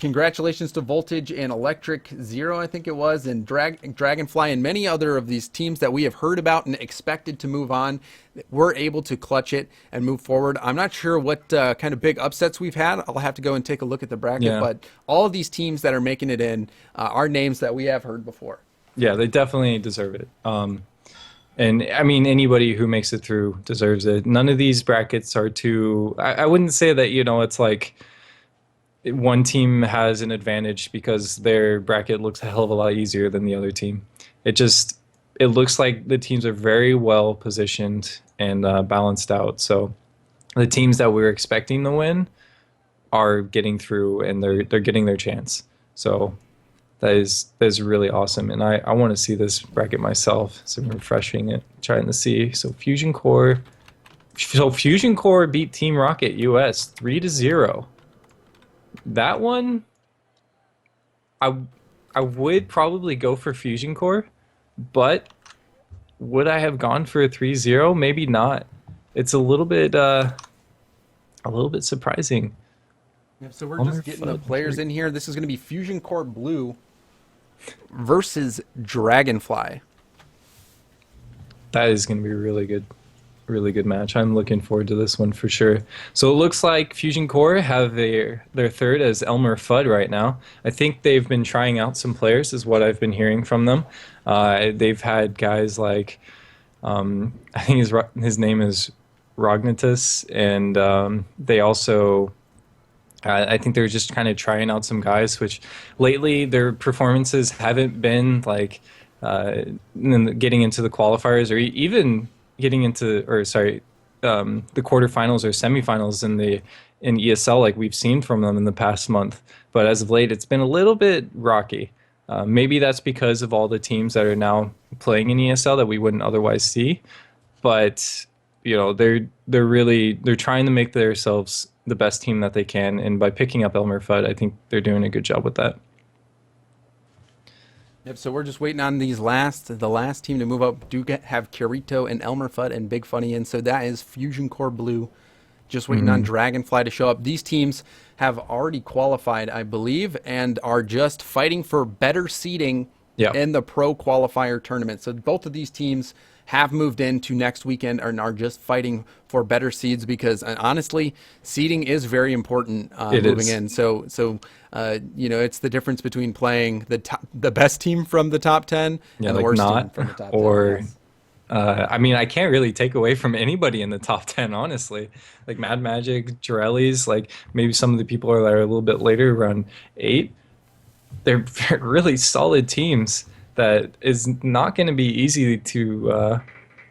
congratulations to Voltage and Electric Zero, I think it was, and Dragonfly and many other of these teams that we have heard about and expected to move on. We're able to clutch it and move forward. I'm not sure what kind of big upsets we've had. I'll have to go and take a look at the bracket, but all of these teams that are making it in are names that we have heard before. Yeah, they definitely deserve it. And I mean, anybody who makes it through deserves it. None of these brackets are too, I wouldn't say that, it's like one team has an advantage because their bracket looks a hell of a lot easier than the other team. It looks like the teams are very well positioned and balanced out. So the teams that we're expecting to win are getting through, and they're getting their chance. So that is really awesome, and I want to see this bracket myself. So I'm refreshing it, trying to see. So Fusion Core beat Team Rocket US 3-0. That one, I would probably go for Fusion Core, but would I have gone for a 3-0? Maybe not. It's a little bit surprising. Yeah, so we're just getting the players in here. This is going to be Fusion Core Blue versus Dragonfly. That is going to be a really good match. I'm looking forward to this one for sure. So it looks like Fusion Core have their third as Elmer Fudd right now. I think they've been trying out some players, is what I've been hearing from them. They've had guys like, I think his name is Rognatus, and they also, I think they're just kind of trying out some guys, which lately their performances haven't been like getting into the qualifiers or even getting into, the quarterfinals or semifinals in ESL like we've seen from them in the past month. But as of late, it's been a little bit rocky. Maybe that's because of all the teams that are now playing in ESL that we wouldn't otherwise see. But they're trying to make themselves the best team that they can, and by picking up Elmer Fudd, I think they're doing a good job with that. Yep, so we're just waiting on the last team to move up. Have Kirito and Elmer Fudd and Big Funny in, so that is Fusion Core Blue. Just waiting on Dragonfly to show up. These teams have already qualified, I believe, and are just fighting for better seeding in the Pro Qualifier tournament. So both of these teams have moved into next weekend and are just fighting for better seeds because, honestly, seeding is very important moving in. So it's the difference between playing the best team from the top 10 and the worst team from the top 10. Or, I mean, I can't really take away from anybody in the top 10, honestly. Like Mad Magic, Jirelli's, like maybe some of the people that are a little bit later, around 8. They're really solid teams that is not going to be easy to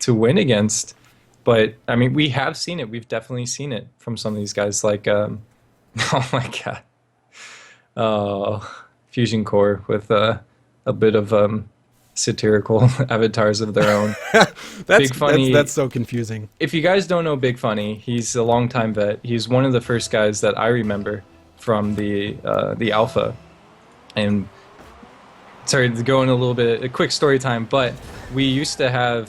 win against. But, I mean, we have seen it. We've definitely seen it from some of these guys. Like, oh, my God. Fusion Core with a bit of satirical avatars of their own. Big Funny. That's so confusing. If you guys don't know Big Funny, he's a longtime vet. He's one of the first guys that I remember from the Alpha. And sorry to go in a quick story time, but we used to have,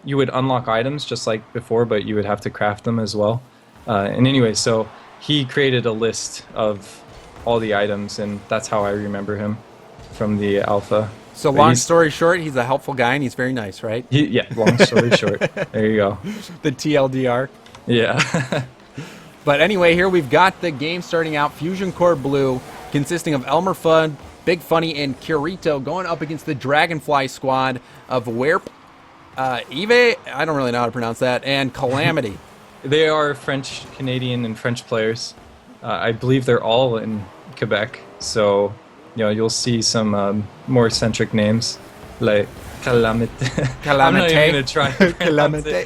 you would unlock items just like before, but you would have to craft them as well. And anyway, so he created a list of all the items, and that's how I remember him from the Alpha. So long story short, he's a helpful guy, and he's very nice, right? Yeah, long story short. There you go. The TLDR. Yeah. But anyway, here we've got the game starting out. Fusion Core Blue, consisting of Elmer Fudd, Big Funny, and Kirito, going up against the Dragonfly squad of Werp, Eve, I don't really know how to pronounce that, and Calamity. They are French, Canadian, and French players. I believe they're all in Quebec, so you'll see some more eccentric names like Calamity. I'm not even gonna try. Calamity.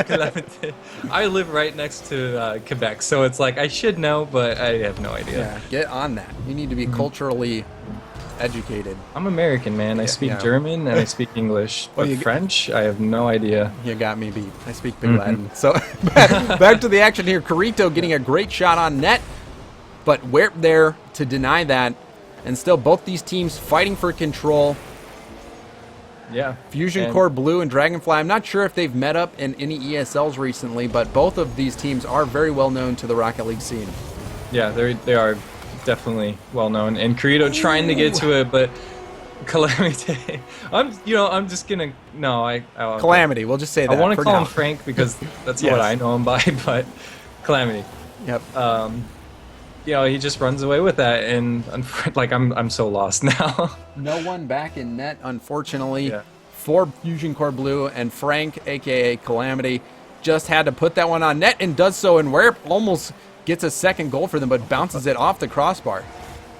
Calamity. I live right next to Quebec, so it's like I should know, but I have no idea. Yeah, get on that. You need to be culturally educated. I'm American, man. I speak German and I speak English, but French, I have no idea. You got me beat. I speak Big Latin. So back to the action here. Kirito getting a great shot on net, but Werp there to deny that, and still both these teams fighting for control. Yeah. Fusion Core Blue and Dragonfly. I'm not sure if they've met up in any ESLs recently, but both of these teams are very well known to the Rocket League scene. Yeah, they are definitely well known. And Kirito trying to get to it, but Calamity. I'm just gonna no. Calamity. We'll just say I that want to for call now. him Frank because that's Yes. what I know him by. But Calamity. Yep. He just runs away with that, and like I'm so lost now. No one back in net, unfortunately, Yeah. for Fusion Core Blue, and Frank, aka Calamity, just had to put that one on net and does so, and where almost gets a second goal for them, but bounces it off the crossbar.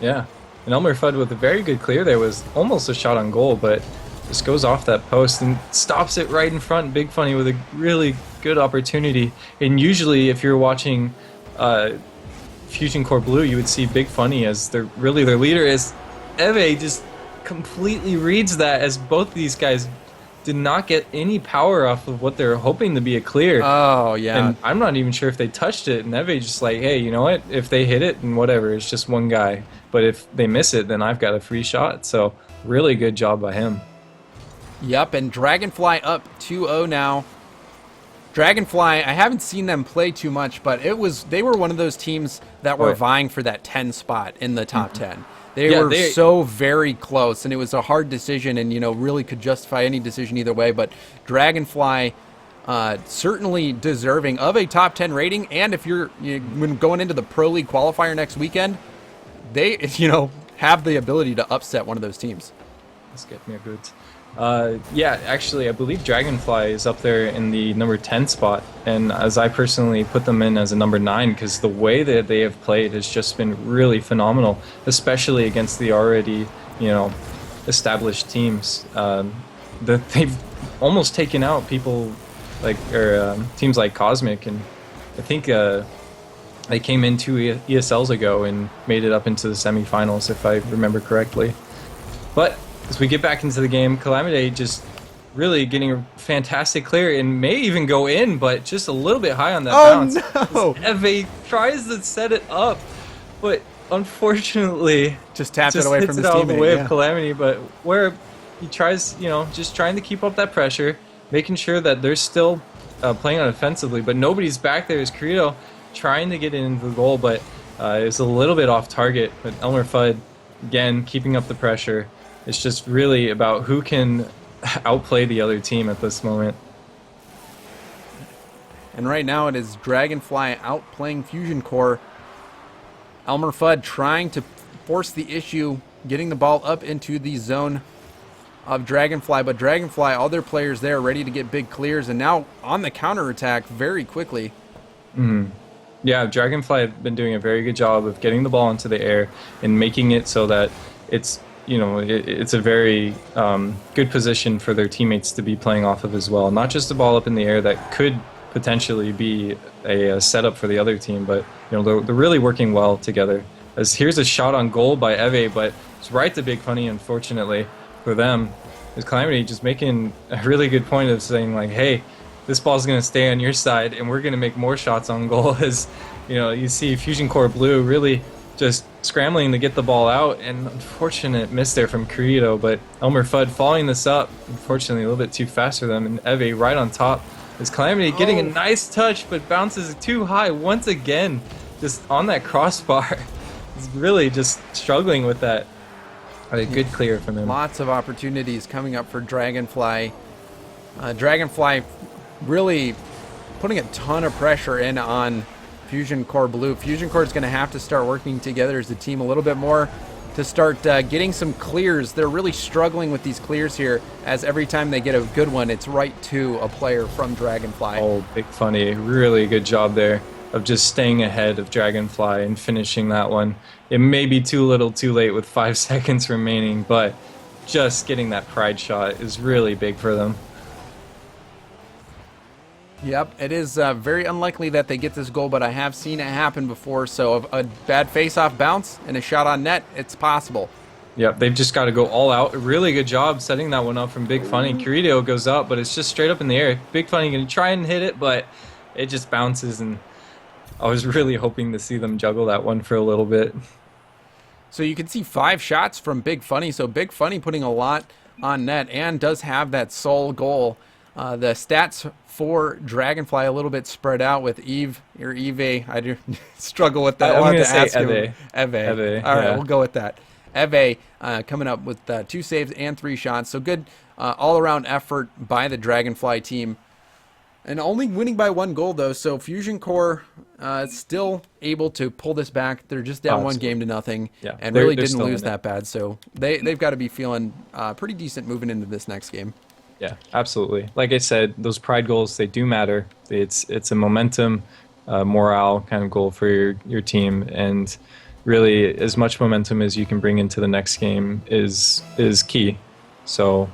Yeah. And Elmer Fudd with a very good clear there was almost a shot on goal, but just goes off that post and stops it right in front. Big Funny with a really good opportunity. And usually, if you're watching Fusion Core Blue, you would see Big Funny as their leader. As Eve just completely reads that, as both these guys did not get any power off of what they're hoping to be a clear. Oh, yeah. And I'm not even sure if they touched it. And Eve just like, hey, you know what? If they hit it, and whatever, it's just one guy. But if they miss it, then I've got a free shot. So really good job by him. Yep, and Dragonfly up 2-0 now. Dragonfly, I haven't seen them play too much, but they were one of those teams that were vying for that 10 spot in the top 10. They were so very close, and it was a hard decision, and really could justify any decision either way. But Dragonfly, certainly deserving of a top 10 rating. And if when going into the Pro League qualifier next weekend, they have the ability to upset one of those teams. Let's get me a good. Actually, I believe Dragonfly is up there in the number 10 spot, and as I personally put them in as a number 9, because the way that they have played has just been really phenomenal, especially against the already, established teams. That they've almost taken out people teams like Cosmic, and I think they came in 2 ESLs ago and made it up into the semifinals, if I remember correctly. But as we get back into the game, Calamity just really getting a fantastic clear and may even go in, but just a little bit high on that bounce. No! Eve tries to set it up, but unfortunately just tapped it away from his teammate. Out of the way teammate. of Calamity, but where he tries, just trying to keep up that pressure, making sure that they're still playing on offensively, but nobody's back there. Is Kirito trying to get into the goal, but it's a little bit off target. But Elmer Fudd, again, keeping up the pressure. It's just really about who can outplay the other team at this moment. And right now it is Dragonfly outplaying Fusion Core. Elmer Fudd trying to force the issue, getting the ball up into the zone of Dragonfly. But Dragonfly, all their players there ready to get big clears, and now on the counterattack very quickly. Yeah, Dragonfly have been doing a very good job of getting the ball into the air and making it so that it's it's a very good position for their teammates to be playing off of as well. Not just the ball up in the air that could potentially be a setup for the other team, but they're really working well together. As here's a shot on goal by Eve, but it's right to Big Funny, unfortunately for them. Is Calamity just making a really good point of saying like, hey, this ball's going to stay on your side and we're going to make more shots on goal. As you see Fusion Core Blue really just scrambling to get the ball out, and unfortunate miss there from Kirito, but Elmer Fudd following this up, unfortunately a little bit too fast for them, and Eve right on top. Is Calamity getting a nice touch, but bounces too high once again, just on that crossbar. He's really just struggling with that. A good clear from him. Lots of opportunities coming up for Dragonfly. Dragonfly really putting a ton of pressure in on Fusion Core Blue. Fusion Core is going to have to start working together as a team a little bit more to start getting some clears. They're really struggling with these clears here, as every time they get a good one, it's right to a player from Dragonfly. Oh, Big Funny. Really good job there of just staying ahead of Dragonfly and finishing that one. It may be too little too late with 5 seconds remaining, but just getting that pride shot is really big for them. Yep, it is very unlikely that they get this goal, but I have seen it happen before. So a bad face-off bounce and a shot on net, it's possible. Yep, they've just got to go all out. Really good job setting that one up from Big Funny. Kirito goes up, but it's just straight up in the air. Big Funny going to try and hit it, but it just bounces, and I was really hoping to see them juggle that one for a little bit. So you can see 5 shots from Big Funny. So Big Funny putting a lot on net and does have that sole goal. The stats for Dragonfly a little bit spread out with Eve or Eve. I do struggle with that. I'm I'll have gonna to say ask him. Eve. Eve. Eve, All right, yeah. we'll go with that. Eve coming up with 2 saves and 3 shots. So good all-around effort by the Dragonfly team. And only winning by 1 goal, though. So Fusion Core still able to pull this back. They're just down 1 game to nothing, Yeah, and they're really didn't still lose in it. that bad. So they've got to be feeling pretty decent moving into this next game. Yeah, absolutely. Like I said, those pride goals, they do matter. It's a momentum, morale kind of goal for your team, and really as much momentum as you can bring into the next game is key. So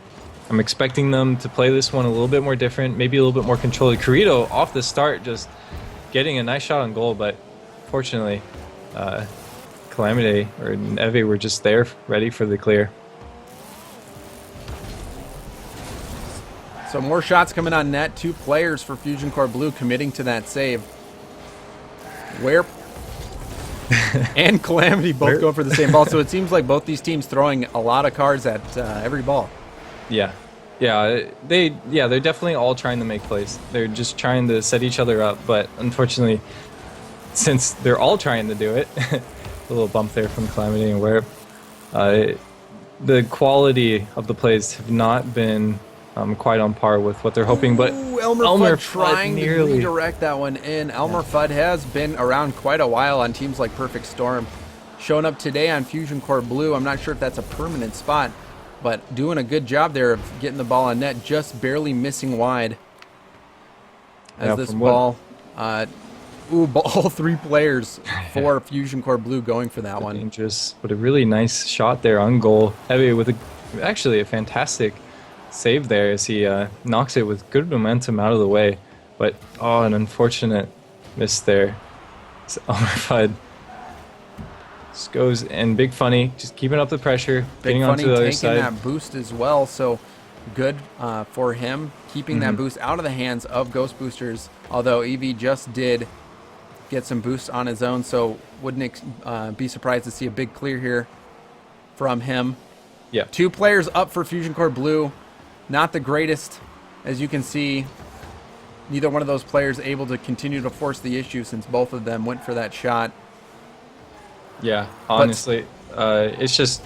I'm expecting them to play this one a little bit more different, maybe a little bit more controlled. Corrido off the start just getting a nice shot on goal, but fortunately, Calamity or Eve were just there ready for the clear. So more shots coming on net. 2 players for Fusion Core Blue committing to that save. Where and Calamity both going for the same ball. So it seems like both these teams throwing a lot of cards at every ball. Yeah, they're definitely all trying to make plays. They're just trying to set each other up, but unfortunately, since they're all trying to do it, a little bump there from Calamity and Where. The quality of the plays have not been quite on par with what they're hoping, but Ooh, Elmer Fudd trying to redirect that one in. Elmer Fudd has been around quite a while on teams like Perfect Storm. Showing up today on Fusion Core Blue. I'm not sure if that's a permanent spot, but doing a good job there of getting the ball on net, just barely missing wide. As this ball, all 3 players for Fusion Core Blue going for that one. Dangerous, but a really nice shot there on goal. Heavy with actually a fantastic save there as he knocks it with good momentum out of the way, but an unfortunate miss there. So Elmer Fudd just goes and Big Funny just keeping up the pressure, getting onto the other side. Taking that boost as well, so good for him, keeping that boost out of the hands of Ghost Boosters, although Eevee just did get some boost on his own, so wouldn't be surprised to see a big clear here from him. Yeah. 2 players up for Fusion Core Blue. Not the greatest, as you can see. Neither one of those players able to continue to force the issue since both of them went for that shot. Yeah, honestly, it's just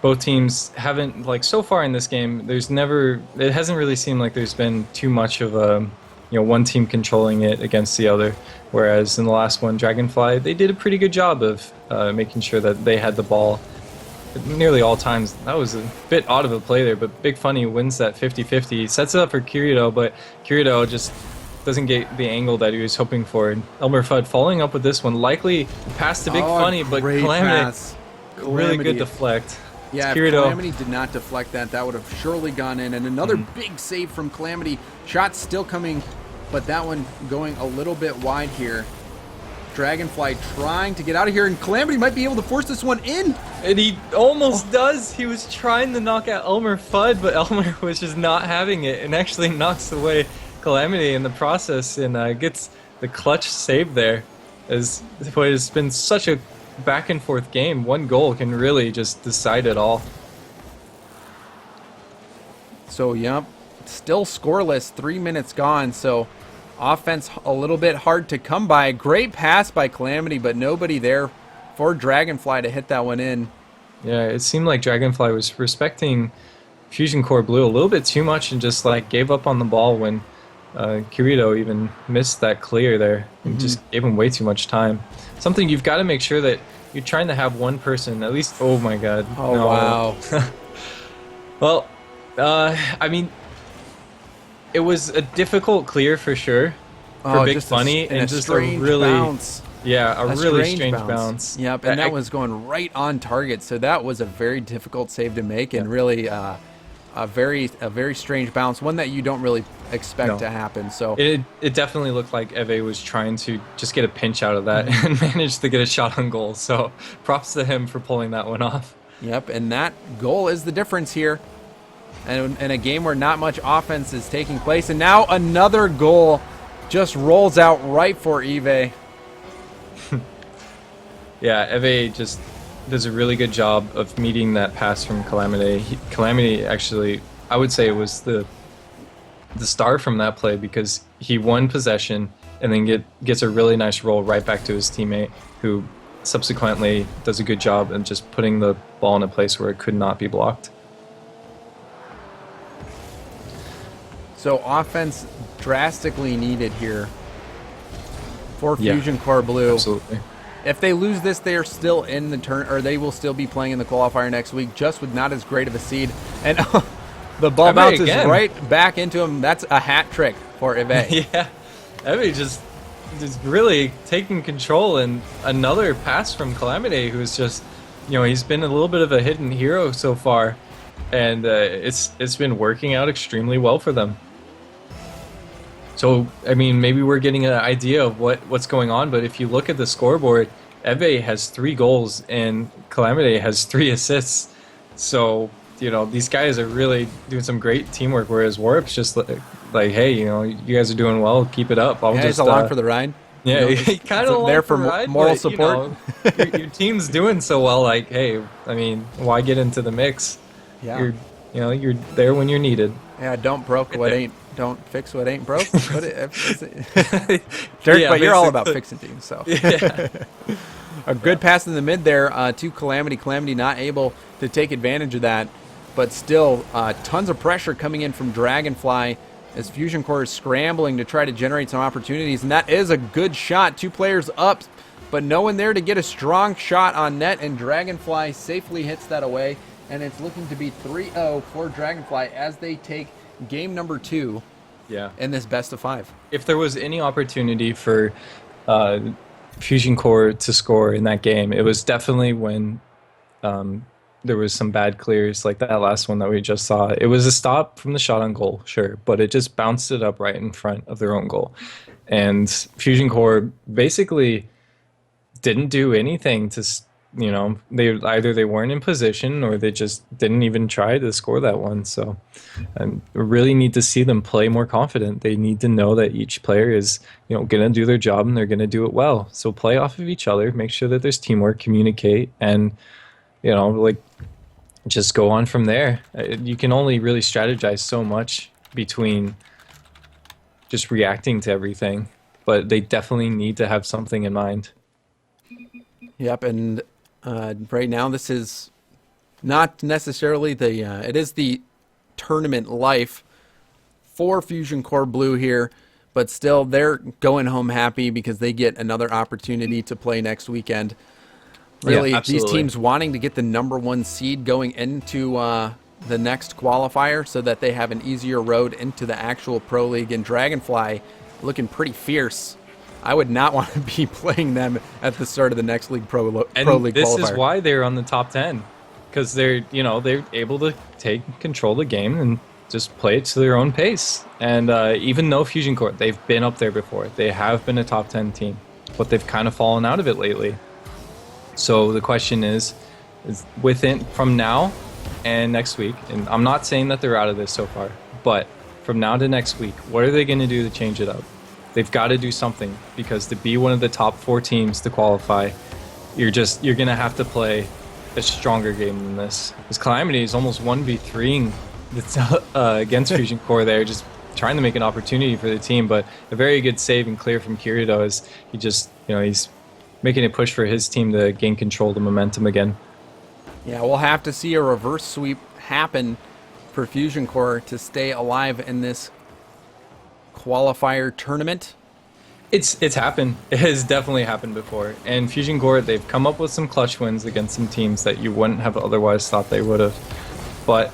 both teams haven't, like, so far in this game, it hasn't really seemed like there's been too much of a, one team controlling it against the other. Whereas in the last one, Dragonfly, they did a pretty good job of making sure that they had the ball nearly all times. That was a bit odd of a play there, but Big Funny wins that 50-50, sets it up for Kirito, but Kirito just doesn't get the angle that he was hoping for. And Elmer Fudd following up with this one, likely pass to Big Funny, but Calamity, really good deflect. Yeah, if Calamity did not deflect that, that would have surely gone in. And another big save from Calamity. Shots still coming, but that one going a little bit wide here. Dragonfly trying to get out of here, and Calamity might be able to force this one in. And he almost does. He was trying to knock out Elmer Fudd, but Elmer was just not having it and actually knocks away Calamity in the process and gets the clutch save there. As what has been such a back and forth game, 1 goal can really just decide it all. So, yep, still scoreless, 3 minutes gone, so offense a little bit hard to come by. Great pass by Calamity, but nobody there for Dragonfly to hit that one in. Yeah, it seemed like Dragonfly was respecting Fusion Core Blue a little bit too much and just like gave up on the ball when Kirito even missed that clear there and just gave him way too much time. Something you've got to make sure that you're trying to have one person at least. Oh my God! Oh no. wow! Well, I mean, it was a difficult clear for sure for Big Funny and just a really bounce. Yeah, a really strange bounce. Yep, and that was going right on target, so that was a very difficult save to make, and really a very strange bounce, one that you don't really expect to happen. So it definitely looked like Eve was trying to just get a pinch out of that and managed to get a shot on goal. So props to him for pulling that one off. Yep, and that goal is the difference here. And in a game where not much offense is taking place, and now another goal just rolls out right for Eve. Yeah, Eve just does a really good job of meeting that pass from Calamity. Calamity actually, I would say, was the the star from that play because he won possession and then gets a really nice roll right back to his teammate, who subsequently does a good job in just putting the ball in a place where it could not be blocked. So offense drastically needed here for Fusion Core Blue. Absolutely. If they lose this, they are still in the turn, or they will still be playing in the qualifier next week, just with not as great of a seed. And the ball bounces right back into him. That's a hat trick for Eve. Yeah, Eve just really taking control, and another pass from Calamity, who's just, he's been a little bit of a hidden hero so far, and it's been working out extremely well for them. So, I mean, maybe we're getting an idea of what's going on, but if you look at the scoreboard, Eve has 3 goals and Calamity has 3 assists. So, these guys are really doing some great teamwork, whereas Warp's just like, hey, you guys are doing well, keep it up. I'll just along for the ride. Yeah, kind of there for moral support. Your team's doing so well, like, hey, I mean, why get into the mix? Yeah. You're there when you're needed. Yeah, don't fix what ain't broke. Dirk, Yeah, but you're all about fixing things, so. Yeah. A good pass in the mid there to Calamity. Calamity not able to take advantage of that, but still tons of pressure coming in from Dragonfly as Fusion Core is scrambling to try to generate some opportunities, and that is a good shot. 2 players up, but no one there to get a strong shot on net, and Dragonfly safely hits that away, and it's looking to be 3-0 for Dragonfly as they take game number 2 in this best of 5. If there was any opportunity for Fusion Core to score in that game, it was definitely when there was some bad clears like that last one that we just saw. It was a stop from the shot on goal, sure, but it just bounced it up right in front of their own goal. And Fusion Core basically didn't do anything to, they weren't in position or they just didn't even try to score that one. So I really need to see them play more confident. They need to know that each player is, going to do their job and they're going to do it well. So play off of each other, make sure that there's teamwork, communicate, and, just go on from there. You can only really strategize so much between just reacting to everything, but they definitely need to have something in mind. Yep, and right now this is not necessarily it is the tournament life for Fusion Core Blue here, but still they're going home happy because they get another opportunity to play next weekend. Really, yeah, these teams wanting to get the #1 seed going into the next qualifier so that they have an easier road into the actual Pro League, and Dragonfly looking pretty fierce. I would not want to be playing them at the start of the next league Pro League qualifier. This is why they're on the top 10, because they're able to take control of the game and just play it to their own pace. And even though Fusion Core, they've been up there before, they have been a top 10 team, but they've kind of fallen out of it lately. So the question is within from now and next week, and I'm not saying that they're out of this so far, but from now to next week, what are they going to do to change it up? They've got to do something, because to be one of the top 4 teams to qualify, you're going to have to play a stronger game than this. This Calamity is almost 1v3ing against Fusion Core there, just trying to make an opportunity for the team, but a very good save and clear from Kirito as he just, he's making a push for his team to gain control of the momentum again. Yeah, we'll have to see a reverse sweep happen for Fusion Core to stay alive in this qualifier tournament. It's happened. It has definitely happened before. And Fusion Core, they've come up with some clutch wins against some teams that you wouldn't have otherwise thought they would have. But,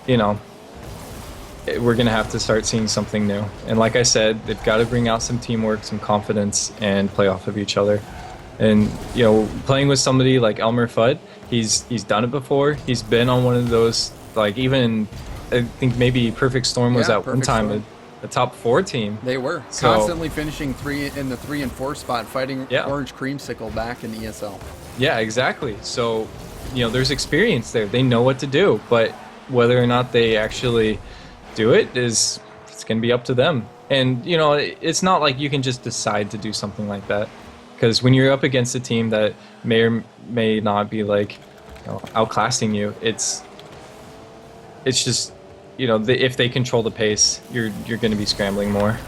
we're going to have to start seeing something new. And like I said, they've got to bring out some teamwork, some confidence, and play off of each other. And, playing with somebody like Elmer Fudd, he's done it before. He's been on one of those, like, even, I think maybe Perfect Storm was at one time a top 4 team. They were constantly finishing in the 3 and 4 spot, fighting Orange Creamsicle back in the ESL. Yeah, exactly. So, there's experience there. They know what to do, but whether or not they actually do it's going to be up to them. And, it's not like you can just decide to do something like that. Because when you're up against a team that may or may not be, like, outclassing you, it's just, if they control the pace, you're going to be scrambling more.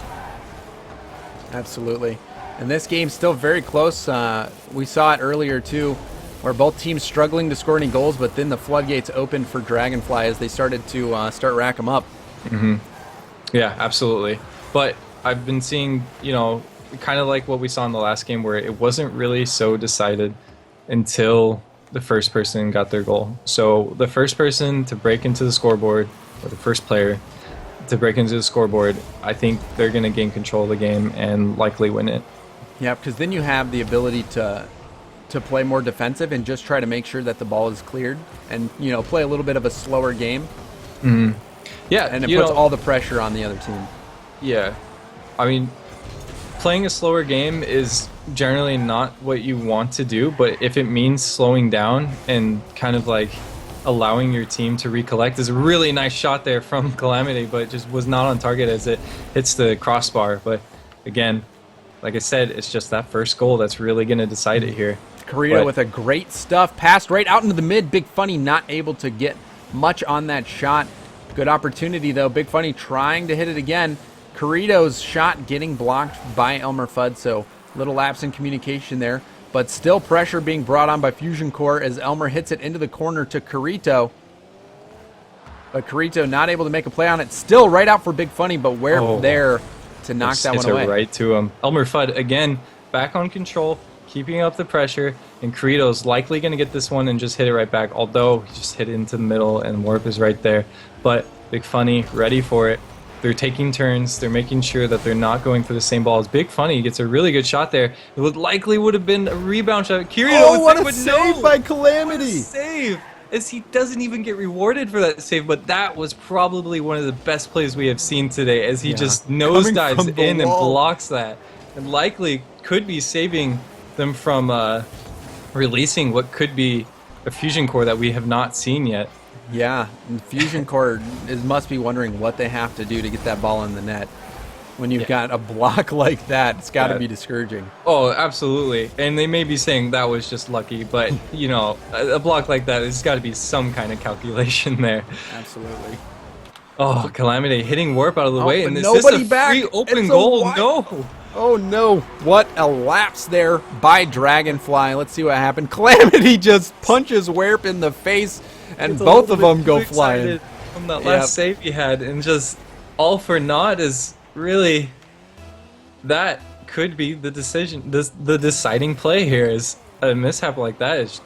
Absolutely. And this game's still very close. We saw it earlier too, where both teams struggling to score any goals, but then the floodgates opened for Dragonfly as they started to start rack them up. Yeah, absolutely. But I've been seeing, kind of like what we saw in the last game, where it wasn't really so decided until the first person got their goal. So the first person to break into the scoreboard, or the first player to break into the scoreboard, I think they're going to gain control of the game and likely win it. Yeah, because then you have the ability to play more defensive and just try to make sure that the ball is cleared and, play a little bit of a slower game. Yeah. And it puts all the pressure on the other team. Yeah. I mean, playing a slower game is generally not what you want to do, but if it means slowing down and kind of like allowing your team to recollect, is a really nice shot there from Calamity, but it just was not on target as it hits the crossbar. But again, like I said, it's just that first goal that's really going to decide it here. Carrito with a great stuff, passed right out into the mid. Big Funny not able to get much on that shot. Good opportunity though. Big Funny trying to hit it again. Carrito's shot getting blocked by Elmer Fudd, so little lapse in communication there. But still pressure being brought on by Fusion Core as Elmer hits it into the corner to Carrito. But Carrito not able to make a play on it. Still right out for Big Funny, but where there to knock that one away. Right to him. Elmer Fudd, again, back on control, keeping up the pressure, and Carrito's likely going to get this one and just hit it right back, although he just hit it into the middle and Warp is right there. But Big Funny ready for it. They're taking turns. They're making sure that they're not going for the same ball as Big Funny. Gets a really good shot there. It would have been a rebound shot. Carrito, what a save by Calamity! What a save! As he doesn't even get rewarded for that save, but that was probably one of the best plays we have seen today, as he just nosedives in and blocks that, and likely could be saving them from releasing what could be a Fusion Core that we have not seen yet. Yeah, and Fusion Core must be wondering what they have to do to get that ball in the net. When you've got a block like that, it's got to be discouraging. Oh, absolutely. And they may be saying that was just lucky, but, a block like that, there's got to be some kind of calculation there. Absolutely. Oh, Calamity hitting Warp out of the way, and is nobody this a back. free open goal? No. Oh no, what a lapse there by Dragonfly. Let's see what happened. Calamity just punches Warp in the face, and both of them go flying. From that last save he had, and just all for naught is really, that could be the decision. The deciding play here is a mishap like that is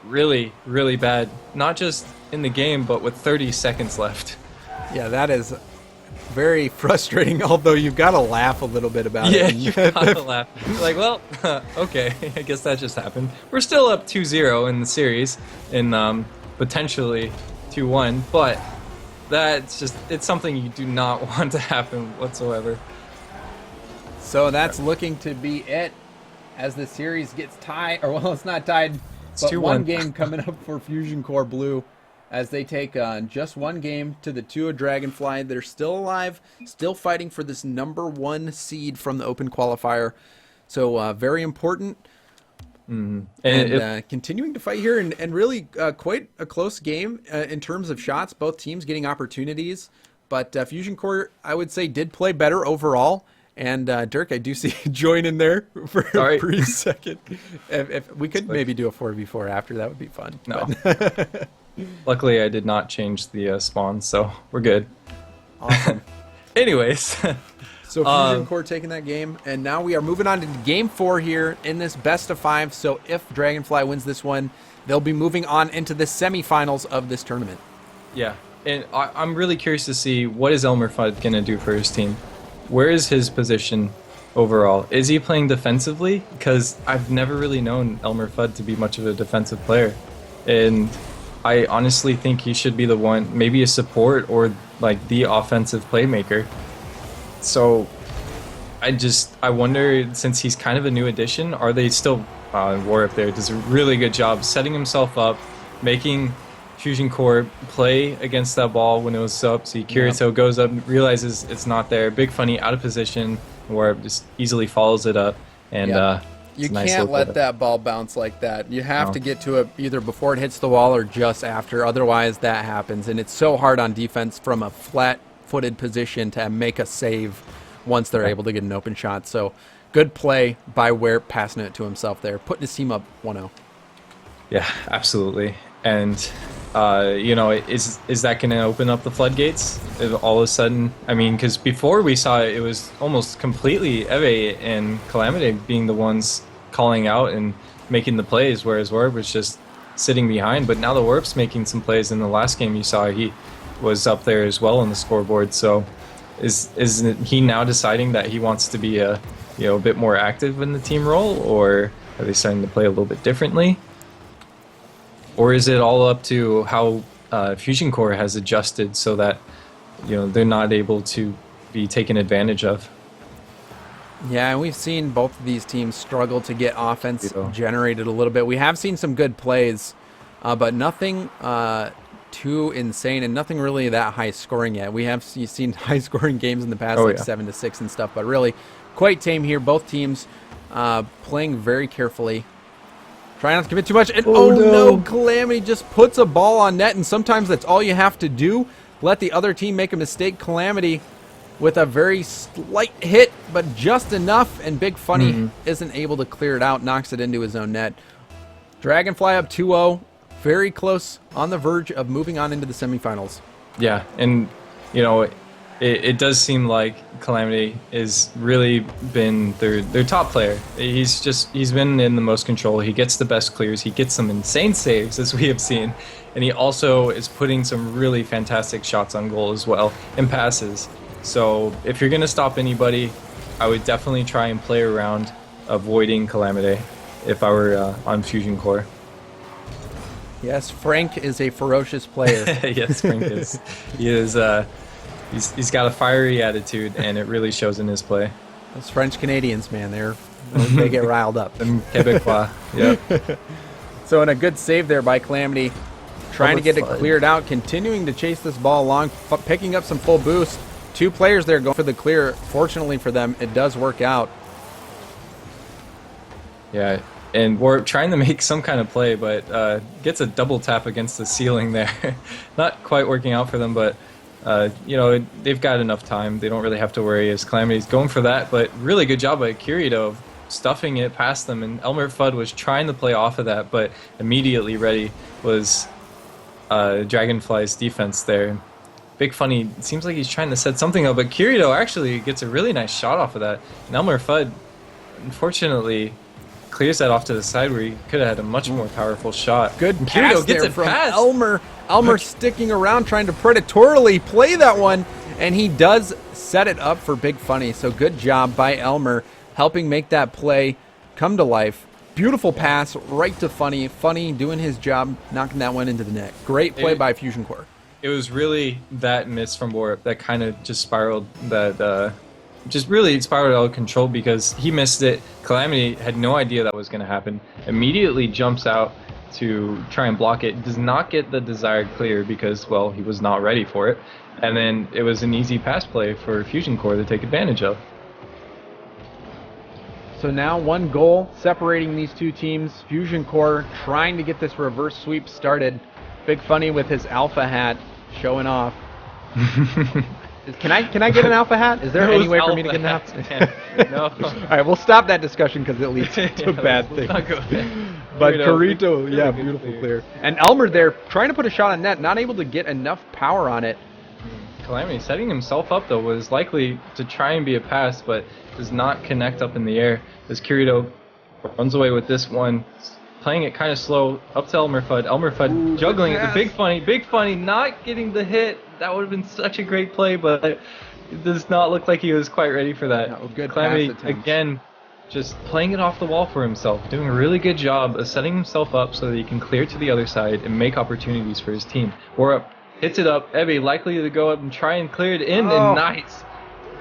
really, really bad. Not just in the game, but with 30 seconds left. Yeah, that is very frustrating, although you've got to laugh a little bit about it. Yeah, you've got to laugh. You're like, well, okay, I guess that just happened. We're still up 2-0 in the series, and potentially 2-1, but it's something you do not want to happen whatsoever. So that's looking to be it as the series gets tied, or well, it's not tied, but 2-1. One game coming up for Fusion Core Blue as they take just one game to the 2 of Dragonfly. They're still alive, still fighting for this #1 seed from the Open Qualifier. So very important. And continuing to fight here, and really quite a close game in terms of shots. Both teams getting opportunities, but Fusion Core, I would say, did play better overall. And Dirk, I do see you join in there for a brief second. If we could maybe do a 4v4 after, that would be fun. No. Luckily, I did not change the spawn, so we're good. Awesome. Anyways. So Fusion Core taking that game, and now we are moving on to game 4 here in this best of 5. So if Dragonfly wins this one, they'll be moving on into the semifinals of this tournament. Yeah, and I'm really curious to see what is Elmer Fudd going to do for his team. Where is his position overall? Is he playing defensively? Because I've never really known Elmer Fudd to be much of a defensive player, and I honestly think he should be the one, maybe a support or like the offensive playmaker. So I wonder, since he's kind of a new addition, are they still Warp there does a really good job setting himself up, making Fusion Core play against that ball when it was up. See, Kirito goes up, realizes it's not there. Big Funny out of position, Warp just easily follows it up, and You It's a nice can't little let clip. that ball bounce like that. You have No. to get to it either before it hits the wall or just after. Otherwise, that happens. And it's so hard on defense from a flat-footed position to make a save once they're able to get an open shot. So good play by Ware, passing it to himself there, putting his team up 1-0. Yeah, absolutely. And is that going to open up the floodgates? If all of a sudden, I mean, because before we saw it was almost completely Eve and Calamity being the ones calling out and making the plays, whereas Warp was just sitting behind. But now the Warp's making some plays. In the last game you saw, he was up there as well on the scoreboard. So is he now deciding that he wants to be a bit more active in the team role, or are they starting to play a little bit differently? Or is it all up to how Fusion Core has adjusted so that they're not able to be taken advantage of? Yeah, and we've seen both of these teams struggle to get offense Yeah. generated a little bit. We have seen some good plays, but nothing too insane and nothing really that high scoring yet. We have seen high scoring games in the past, Oh, like yeah. 7-6 and stuff, but really quite tame here. Both teams playing very carefully. Try not to commit too much. And Oh, no, no. Calamity just puts a ball on net, and sometimes that's all you have to do. Let the other team make a mistake. Calamity with a very slight hit, but just enough, and Big Funny isn't able to clear it out, knocks it into his own net. Dragonfly up 2-0, very close, on the verge of moving on into the semifinals. Yeah, and it does seem like Calamity has really been their top player. He's been in the most control. He gets the best clears. He gets some insane saves, as we have seen, and he also is putting some really fantastic shots on goal as well and passes. So if you're gonna stop anybody, I would definitely try and play around avoiding Calamity if I were on Fusion Core. Yes, Frank is a ferocious player. Yes, Frank is. He is. He's got a fiery attitude, and it really shows in his play. Those French Canadians, man, they get riled up. And Quebecois, yeah. So in a good save there by Calamity, trying to get it Flood. cleared out, continuing to chase this ball along, picking up some full boost. Two players there going for the clear. Fortunately for them, it does work out. Yeah, and we're trying to make some kind of play, but gets a double tap against the ceiling there. Not quite working out for them, but they've got enough time. They don't really have to worry as Calamity's going for that, but really good job by Kirito of stuffing it past them, and Elmer Fudd was trying to play off of that, but immediately ready was Dragonfly's defense there. Big Funny, it seems like he's trying to set something up, but Kirito actually gets a really nice shot off of that, and Elmer Fudd, unfortunately, clears that off to the side where he could have had a much more powerful shot. Good And pass Kirito gets there it from past. Elmer. Elmer sticking around, trying to predatorily play that one, and he does set it up for Big Funny. So good job by Elmer, helping make that play come to life. Beautiful pass right to Funny. Funny doing his job, knocking that one into the net. Great play by Fusion Core. It was really that miss from Warp that kind of just spiraled just really spiraled out of control because he missed it. Calamity had no idea that was going to happen. Immediately jumps out to try and block it. Does not get the desired clear because, well, he was not ready for it. And then it was an easy pass play for Fusion Core to take advantage of. So now one goal separating these two teams. Fusion Core trying to get this reverse sweep started. Big Funny with his alpha hat showing off. Can I get an alpha hat? Is there any way for me to get an alpha hat? No. All right, we'll stop that discussion because it leads to bad things. Not good. But Kirito, Kirito, yeah, good beautiful clear. clear. And Elmer there trying to put a shot on net, not able to get enough power on it. Calamity setting himself up though was likely to try and be a pass, but does not connect up in the air as Kirito runs away with this one, playing it kind of slow up to Elmer Fudd. Elmer Fudd juggling it. The Big Funny not getting the hit. That would have been such a great play, but it does not look like he was quite ready for that. No, good Calamity pass attempt. again, just playing it off the wall for himself, doing a really good job of setting himself up so that he can clear to the other side and make opportunities for his team. We're up. Hits it up. Evie likely to go up and try and clear it in, and nice.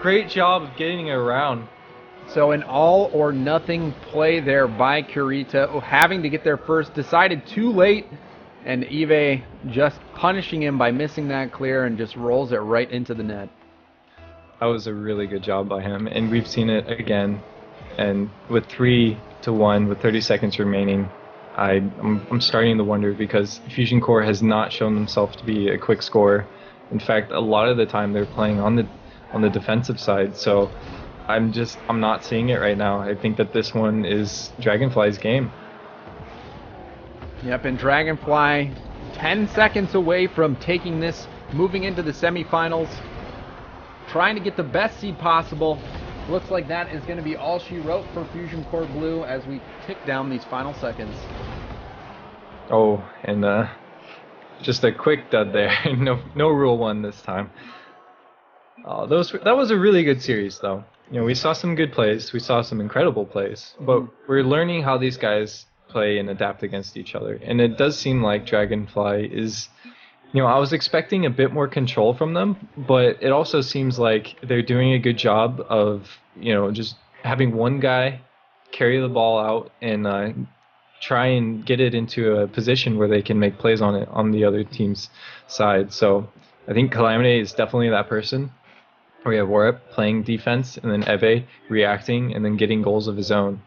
Great job of getting it around. So an all or nothing play there by Kirito, having to get there first, decided too late, and Eve just punishing him by missing that clear and just rolls it right into the net. That was a really good job by him, and we've seen it again. And with 3 to 5-1 with 30 seconds remaining. I'm starting to wonder because Fusion Core has not shown themselves to be a quick scorer. In fact, a lot of the time they're playing on the defensive side. So I'm not seeing it right now. I think that this one is Dragonfly's game. Yep, and Dragonfly 10 seconds away from taking this, moving into the semifinals, trying to get the best seed possible. Looks like that is going to be all she wrote for Fusion Core Blue as we tick down these final seconds. Oh, and just a quick dud there. No rule one this time. That was a really good series, though. We saw some good plays. We saw some incredible plays. But we're learning how these guys play and adapt against each other. And it does seem like Dragonfly is... I was expecting a bit more control from them, but it also seems like they're doing a good job of, just having one guy carry the ball out and try and get it into a position where they can make plays on it on the other team's side. So I think Calamity is definitely that person. We have Warp playing defense, and then Eve reacting, and then getting goals of his own.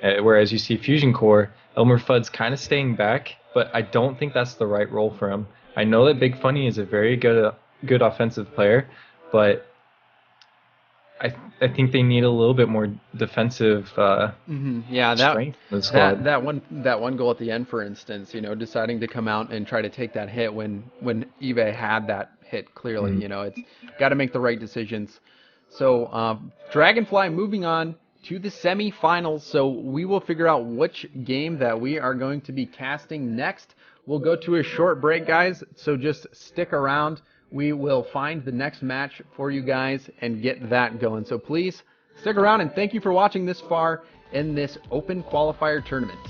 Whereas you see Fusion Core, Elmer Fudd's kind of staying back, but I don't think that's the right role for him. I know that Big Funny is a very good offensive player, but I think they need a little bit more defensive strength in the squad. That one goal at the end, for instance, deciding to come out and try to take that hit when Eve had that hit clearly. It's got to make the right decisions. So Dragonfly moving on to the semifinals. So we will figure out which game that we are going to be casting next. We'll go to a short break, guys, so just stick around. We will find the next match for you guys and get that going. So please stick around, and thank you for watching this far in this open qualifier tournament.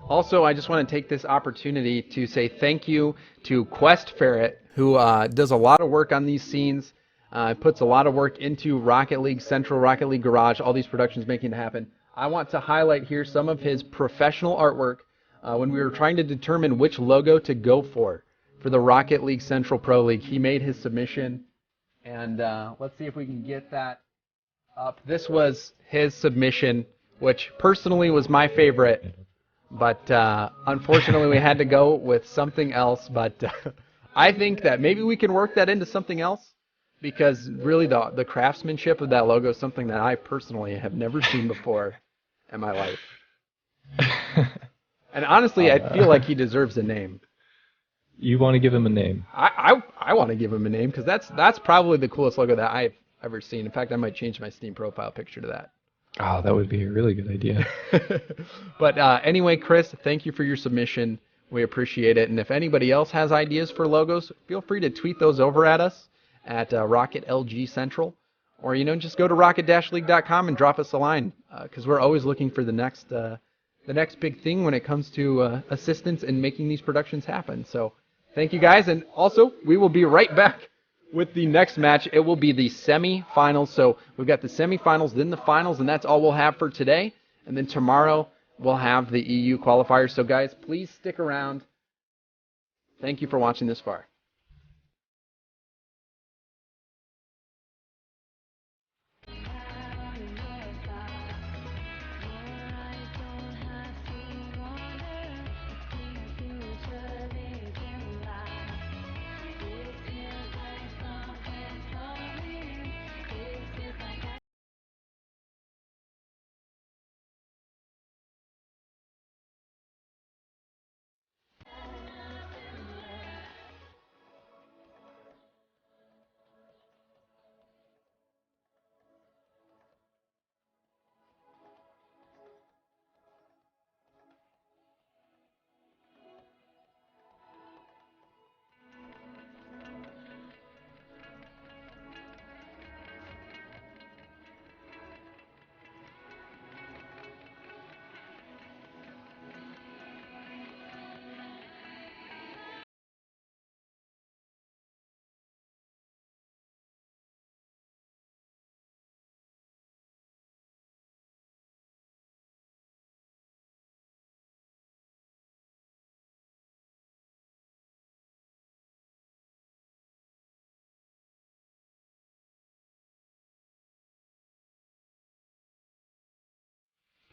Also, I just want to take this opportunity to say thank you to Quest Ferret, who does a lot of work on these scenes, puts a lot of work into Rocket League Central, Rocket League Garage, all these productions making it happen. I want to highlight here some of his professional artwork when we were trying to determine which logo to go for the Rocket League Central Pro League. He made his submission, and let's see if we can get that up. This was his submission, which personally was my favorite. But unfortunately, we had to go with something else. But I think that maybe we can work that into something else, because really the craftsmanship of that logo is something that I personally have never seen before in my life. And honestly, I feel like he deserves a name. You want to give him a name? I want to give him a name, because that's probably the coolest logo that I've ever seen. In fact, I might change my Steam profile picture to that. Oh, that would be a really good idea. But anyway, Chris, thank you for your submission. We appreciate it. And if anybody else has ideas for logos, feel free to tweet those over at us at Rocket LG Central. Or, just go to rocket-league.com and drop us a line, because we're always looking for the next big thing when it comes to assistance in making these productions happen. So thank you, guys. And also, we will be right back with the next match. It will be the semifinals. So we've got the semifinals, then the finals, and that's all we'll have for today. And then tomorrow we'll have the EU qualifiers. So guys, please stick around. Thank you for watching this far.